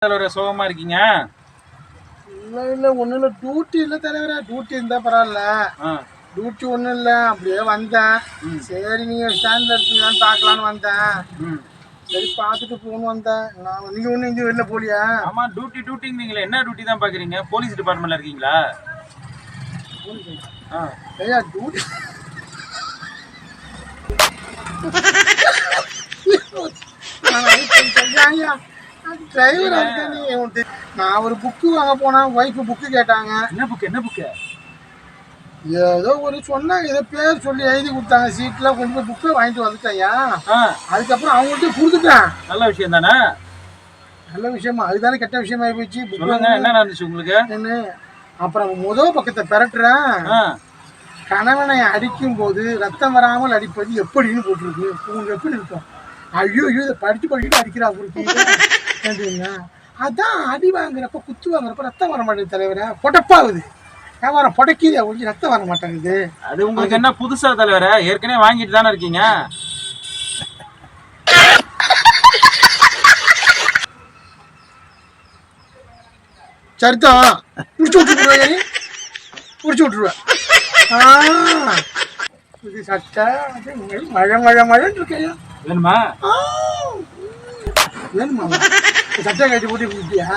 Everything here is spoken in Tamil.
சோகமா இருக்கீங்க? இல்ல ஒண்ணும் இல்ல, டியூட்டி இல்ல தலைவரே. டியூட்டி இருந்தா பரவாயில்ல, டியூட்டி ஒண்ணும் இல்ல. அப்படியே வந்தேன். சரி நீங்க ஸ்டாண்ட்ல இருக்கீங்களான்னு பாக்கலான்னு வந்தேன். சரி பார்த்துட்டு போகணும் வந்தேன். நீங்க ஒண்ணு இங்க வெளில போலியா? ஆமா, டியூட்டி நீங்களே என்ன டியூட்டி தான் பாக்குறீங்க? போலீஸ் டிபார்ட்மெண்ட்ல இருக்கீங்களா? ஐயா டியூட்டி டிரைவர் அதுக்கு நான் ஒரு புக்கு வாங்க போனேன். ஒய்ஃப் புக்கு கேட்டாங்க. என்ன புக்கு? ஏதோ ஒரு சொன்னாங்க, ஏதோ பேர் சொல்லி எழுதி கொடுத்தாங்க சீட்ல. கொஞ்சம் புக்கை வாங்கிட்டு வந்துட்டேன்யா. அதுக்கப்புறம் அவங்கள்ட்ட கொடுத்துட்டேன். நல்ல விஷயம் தானே? நல்ல விஷயமா? அதுதானே கெட்ட விஷயமா போயிடுச்சு. என்ன நடந்துச்சு உங்களுக்கு? என்ன அப்புறம் முதல் பக்கத்தை பெறட்டுறேன். கணவனை அடிக்கும் போது ரத்தம் வராமல் அடிப்பது எப்படின்னு போட்டிருக்கு. உங்களுக்கு எப்படி இருக்கும்? ஐயோ இதை படிச்சுட்டு அடிக்கிறா அப்படிங்க. அதான் அடி வாங்குறப்ப குத்து வாங்குறப்ப ரத்தம் வர மாட்டேங்குது தலைவரை. பொட்டப்பாகுது வியாபாரம், பொடக்கிது ஒழிஞ்சு ரத்தம் வர மாட்டேங்குது. அது உங்களுக்கு என்ன புதுசா தலைவரை? ஏற்கனவே வாங்கிட்டு தானே இருக்கீங்க. சரிதான், புடிச்சு விட்டுருவேன். இது சட்டை மழை இருக்கையா? வேணுமா? வேணுமா? சட்டை கட்டி போட்டு கொடுத்தியா?